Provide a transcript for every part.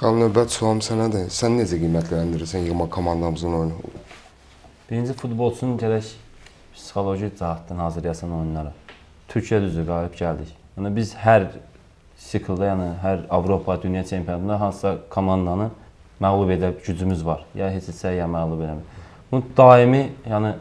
Xanım, növbət sualım sənədir. Sən necə qiymətləndirirsən yığma komandamızın oyunu? Birinci futbolçunun gərək psixoloji cəhətdən hazırlayasan oyunlara. Türkiyə düzü qalib gəldik. Yəni biz hər siklda, yəni hər Avropa, dünya çempionatında hansısa komandanı məğlub edə gücümüz var. Ya heçsə ya məğlub eləmir. Bu daimi, yəni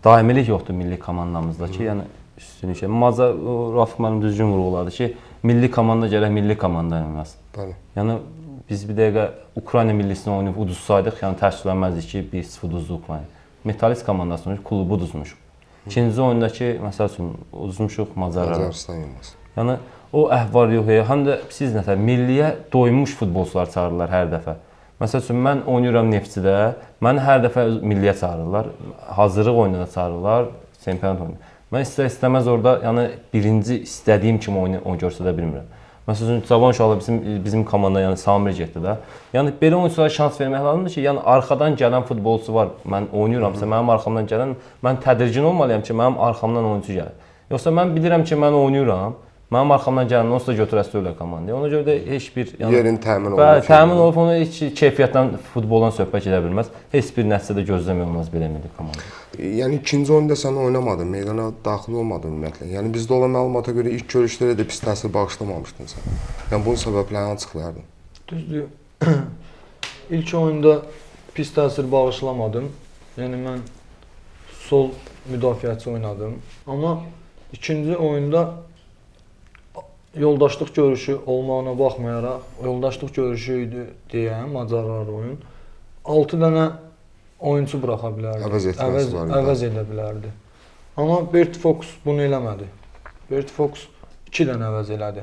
daimilik yoxdur milli komandamızda ki, yəni üstünlük. Maza Rafıq mənim düzgün vurğuladı ki, milli komanda gərək milli komanda oynasın. Bəli. Yəni biz bir dəqiqə Ukrayna millisini oynayıb uduzsaydıq, yəni təəssüflənməzdik ki, 1-0 uduzdu Ukrayna. Metalist komandasını klubu uduzmuşuq. İkinci oyundakı məsəl üçün uduzmuşuq Macarları. Yəni o əhval-ruhiyyə, həm də siz nətər milliyə doymuş futbolçular çağırırlar hər dəfə. Məsəl üçün mən oynayıram Neftçidə, məni hər dəfə milliyə çağırırlar, hazırlıq oyununa çağırırlar, çempionat oyunu. Mən istər-istəməz orada yəni birinci istədiyim kimi oyunu göstərə bilmirəm. Məsələn, Cavan uşaqlar bizim komanda, yəni Samir getdi də. Yəni belə oyunçulara şans vermək lazımdır ki, yəni arxadan gələn futbolçu var. Mən oynayıramsa, mənim arxamdan gələn, mən tədirgin olmalıyam ki, mənim arxamdan oyunçu gəlir. Yoxsa mən bilirəm ki, mən oynayıram, mənim arxamdan gələn onsuz da götürəsi öyle komandaya. Ona görə də heç bir yerin təmin olunur. Təmin olub ona heç keyfiyyətdən futboldan söhbət edə bilməz. Heç bir nəticədə gözləmək olmaz belə milli komanda. Yəni ikinci oyunda sən oynamadın, meydana daxil olmadın ümumiyyətlə. Yəni bizdə olan məlumata görə ilk görüşlərə də pis təsir bağışlamamışdın sən. Yəni bunun səbəblərini açıqlayardın. Düzdür. İlk oyunda pis təsir bağışlamadım. Yəni mən sol müdafiəçi oynadım. Amma ikinci oyunda yoldaşlıq görüşü olmağına baxmayaraq, yoldaşlıq görüşü idi deyəm, Macarlar oyun. 6 dənə oyunçu buraxa bilərdi. Əvəz edə bilərdi. Amma Bert Fox bunu eləmədi. Bert Fox 2 dənə əvəz elədi.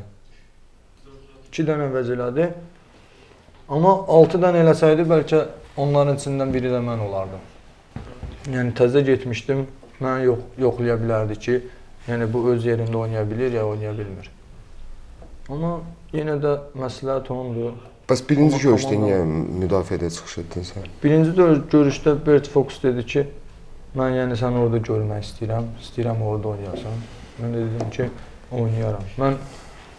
2 dənə əvəz elədi. Amma 6 dənə eləsəydi, bəlkə onların içindən biri də mən olardım. Yəni təzə getmişdim, mən yoxlaya bilərdi ki, yəni bu öz yerində oynaya bilir ya oynaya bilmir. Amma yenə də məsləhət ondur. Bəs birinci görüşdə niyə müdafiədə çıxış etdin sən? Birinci görüşdə Bert Fox dedi ki, mən yəni səni orada görmək istəyirəm orada oynayasan. Mən də dedim ki, oynayaram. Mən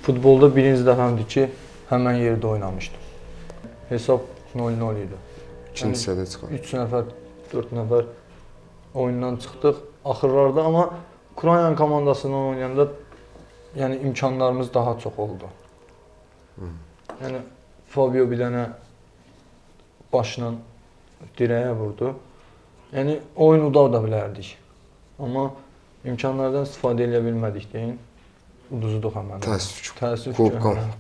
futbolda birinci dəfəmdir ki, həmən yerdə oynamışdım. Hesab 0-0 idi. İkinci hissədə çıxar. 3 nəfər, 4 nəfər oyundan çıxdıq axırlarda, amma Ukrayna komandasından oynayanda yəni imkanlarımız daha çox oldu. Yəni Fabio bir dənə başla dirəyə vurdu. Yəni oyun uda bilərdik. Amma imkanlardan istifadə edə bilmədik deyin. Uduzduq həmən. Təəssüf ki,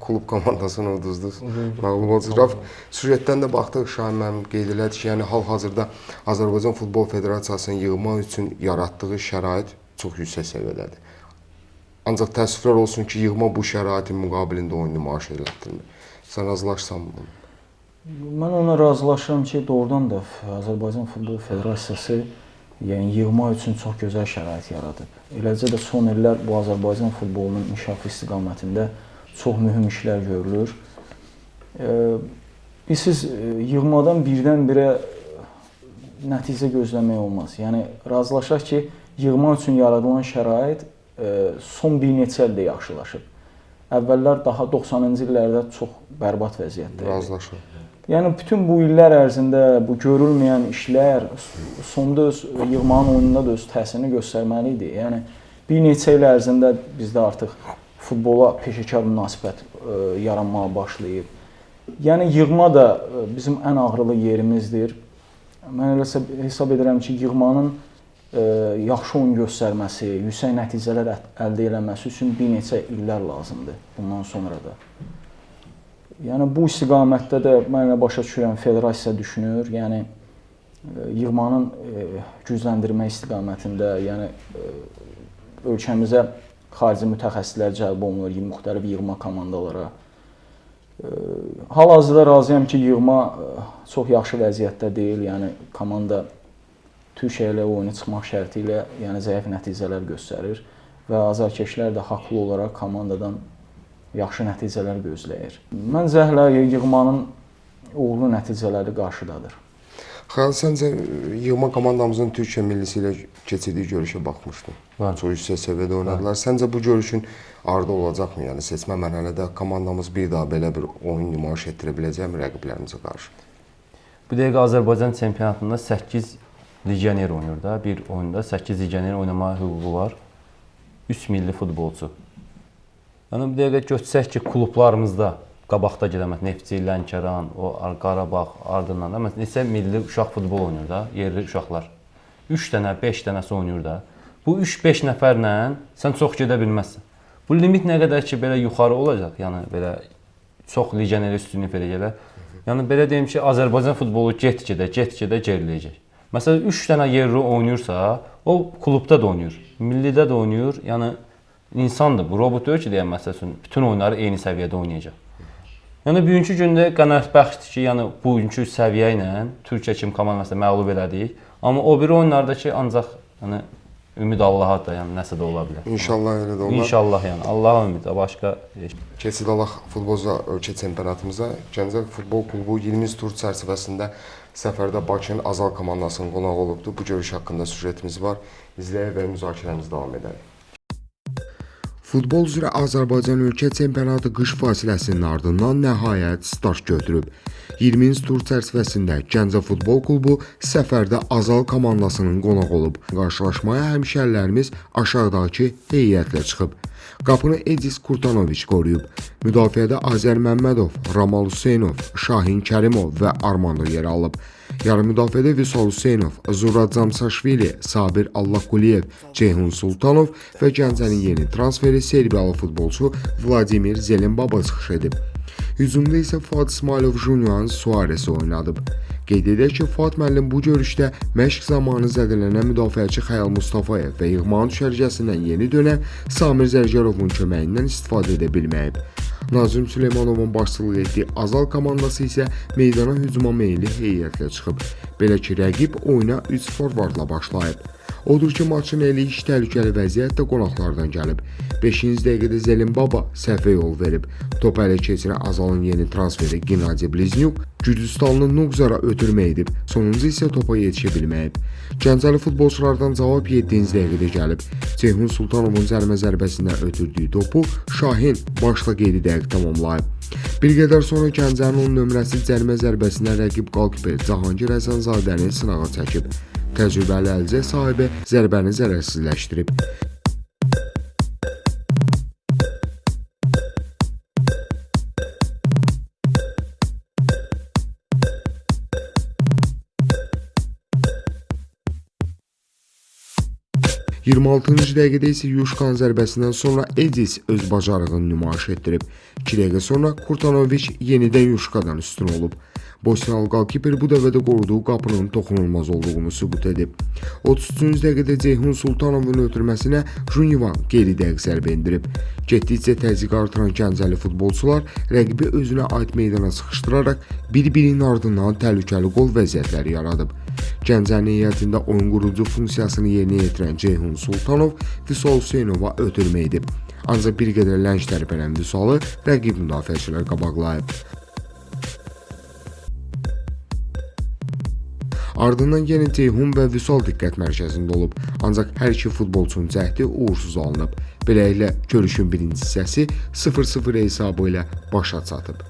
klub komandasını uduzdunuz. Məğlub oldunuz. Raf, süjetdən də baxdıq, Şahin müəllim qeyd elədi ki, yəni hal-hazırda Azərbaycan Futbol Federasiyasının yığma üçün yaratdığı şərait çox yüksək səviyyədədir. Ancaq təəssüflər olsun ki, yığma bu şəraitin müqabilində oyunu nümayiş elətdirmir. Sən razılaşsan bunu? Mən ona razılaşıram ki, doğrudan da Azərbaycan Futbol Federasiyası yəni yığma üçün çox gözəl şərait yaradıb. Eləcə də son illər bu Azərbaycan futbolunun inkişafı istiqamətində çox mühüm işlər görülür. Siz yığmadan birdən-birə nəticə gözləmək olmaz. Yəni razılaşaq ki, yığma üçün yaradılan şərait son bir neçə ildə yaxşılaşıb. Əvvəllər daha 90-cı illərdə çox bərbad vəziyyətdə idi. Razılaşır. Yəni bütün bu illər ərzində bu görülməyən işlər sonda öz yığmanın oyununda da öz təsirini göstərməli idi. Yəni bir neçə il ərzində bizdə artıq futbola peşəkar münasibət yaranmağa başlayıb. Yəni yığma da bizim ən ağrılı yerimizdir. Mən elə hesab edirəm ki, yığmanın yaxşı oyun göstərməsi, yüksək nəticələr əldə etməsi üçün bir neçə illər lazımdır bundan sonra da. Yəni bu istiqamətdə də mən elə başa düşürəm, federasiya düşünür. Yəni yığmanın gücləndirmə istiqamətində, yəni ölkəmizə xarici mütəxəssislər cəlb olunur, müxtəlif yığma komandalara. Hal-hazırda razıyam ki, yığma çox yaxşı vəziyyətdə deyil. Yəni komanda Türkiyə ilə oyuna çıxmaq şərti ilə yəni zəif nəticələr göstərir və azarkeşlər də haqlı olaraq komandadan yaxşı nəticələr gözləyir. Məncə hələ yığmanın uğurlu nəticələri qarşıdadır. Xəyal, səncə yığma komandamızın Türkiyə millisi ilə keçirdiyi görüşə baxmışdın. Çox yüksək səviyyədə oynadılar. Səncə bu görüşün ardı olacaqmı? Yəni seçmə mərhələdə komandamız bir daha belə bir oyun nümayiş etdirə biləcəkmi rəqiblərimizə qarşı? Bu dəqiqə Azərbaycan çempionatında 8 legioner oynayır da. Bir oyunda 8 legioner oynamağa hüququ var. 3 milli futbolçu. Yəni bu dəqiqə götürsək ki, klublarımızda qabaqda gedəməz. Neftçi, Lənkəran, o Qarabağ, ardından da məsələn neçə milli uşaq futbol oynayır da, yerli uşaqlar. 3 dənə, 5 dənəsi oynayır da. Bu 3-5 nəfərlə sən çox gedə bilməzsən. Bu limit nə qədər ki belə yuxarı olacaq, yəni belə çox legioner üstünlük verəcəklər. Yəni belə deyim ki, Azərbaycan futbolu get-gedə geriləyəcək. Məsələn 3 dənə yerli oynayırsa, o klubda da oynayır, millidə də oynayır. Yəni insandır, bu robot deyil ki, deyən məsələn bütün oyunları eyni səviyyədə oynayacaq. Yəni bugünkü gündə qənaətbəxşdir ki, yəni bugünkü səviyyə ilə Türkiyə kimi komandasını məğlub elədik. Amma o biri oyunlardakı ancaq yəni ümid Allaha da, yəni nəsə də ola bilər. İnşallah elə də olar. İnşallah yəni Allaha ümid, başqa Keçid alaq futbolca ölkə çempionatımıza. Gəncə Futbol Klubu 20 tur çərçivəsində səfərdə Bakının Azal komandasının qonağı olubdu. Bu görüş haqqında süjetimiz var. İzləyək və müzakirəmizi davam edək. Futbol üzrə Azərbaycan ölkə çempionatı qış fasiləsinin ardından nəhayət start götürüb. 20 tur çərçivəsində Gəncə Futbol Klubu səfərdə Azal komandasının qonaq olub. Qarşılaşmaya həmşərilərimiz aşağıdakı heyətlə çıxıb. Qapını Edis Kurtanoviç qoruyub. Müdafiədə Azər Məmmədov, Ramal Hüseynov, Şahin Kərimov və Armando yer alıb. Yarım müdafiədə Vüsal Hüseynov, Zurad Zamsaşvili, Sabir Allahquliyev, Ceyhun Sultanov və Gəncənin yeni transferi Serbiyalı futbolçu Vladimir Zelenbaba çıxış edib. Hücumda isə Fuad İsmailov Junior Suarez oynadıb. Qeyd edək ki, Fuad müəllim bu görüşdə məşq zamanı zədələnən müdafiəçi Xəyal Mustafayev və yığmanın düşərgəsindən yeni dönən Samir Zərgərovun köməyindən istifadə edə bilməyib. Nazim Süleymanovun başçılıq etdiyi Azal komandası isə meydana hücuma meyilli heyətlə çıxıb. Belə ki, rəqib oyuna 3 forvardla başlayıb. Odur ki, maçın eli iş təhlükəli vəziyyətdə qonaqlardan gəlib. 5-ci dəqiqədə Zelenbaba səhvə yol verib. Top ələ keçirən Azalın yeni transferi Gennadiy Bliznuk Gürcüstanlı Nuqzara ötürmə edib, sonuncu isə topa yetişə bilməyib. Gəncəli futbolçulardan cavab 7-ci dəqiqədə gəlib. Ceyhun Sultanovun cərimə zərbəsindən ötürdüyü topu Şahin başla qeydi dəqiq tamamlayıb. Bir qədər sonra Gəncənin 10 nömrəsi cərimə zərbəsindən rəqib qalkiper Cahangir Həsənzadəni sınağa çəkib. Təcrübəli əlcə sahibi zərbəni zərərsizləşdirib. %26-cı dəqiqədə isə Yuşkan zərbəsindən sonra Edis öz bacarığını nümayiş etdirib. 2 dəqiqə sonra Kurtanoviç yenidən Yuşkadan üstün olub. Bosniyalı qalkiper bu dəfədə qoruduğu qapının toxunulmaz olduğunu sübut edib. 33-cü dəqiqədə Ceyhun Sultanovun ötürməsinə Junivan qeyri dəqiq zərbə endirib. Getdikcə təzyiq artıran Gəncəli futbolçular rəqibi özünə aid meydana sıxışdıraraq bir-birinin ardından təhlükəli qol vəziyyətləri yaradıb. Gəncənin heyətində oyun qurucu funksiyasını yerinə yetirən Ceyhun Sultanov Vüsal Hüseynova ötürmə edib. Ancaq bir qədər lənc tərpənən Vüsalı rəqib müdafiəçilər qabaqlayıb. Ardından yenə Ceyhun və Vüsal diqqət mərkəzində olub. Ancaq hər iki futbolçunun cəhdi uğursuz alınıb. Beləliklə görüşün birinci hissəsi 0-0 hesabı ilə başa çatıb.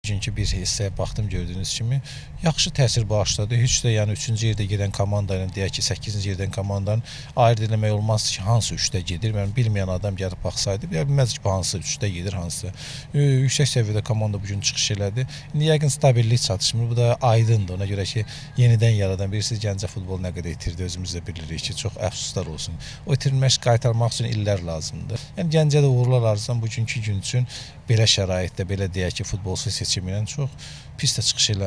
Çünki bir hissəyə baxdım, gördüyünüz kimi yaxşı təsir bağışladı. Heç də yəni 3-cü yerdə gedən komanda ilə deyək ki, 8-ci yerdən komandanın ayırd eləmək olmaz ki, hansı 3-də gedir. Yəni bilməyən adam gəlib baxsaydı, bilməz ki, hansı 3-də gedir, hansı. Yüksək səviyyədə komanda bu gün çıxış elədi. İndi yəqin stabillik çatışmır. Bu da aydındır. Ona görə ki, yenidən yaradan birisi Gəncə futbolu nə qədər itirdi, özümüz də bilirik ki, çox əfsuslar olsun. O itirilmək qaytarmaq üçün illər lazımdır. Yəni Gəncədə uğurlar arzudan bugünkü gün üçün belə şəraitdə, belə deyək ki, futbolçu seçimi ilə çox pis də çıxış eləmir.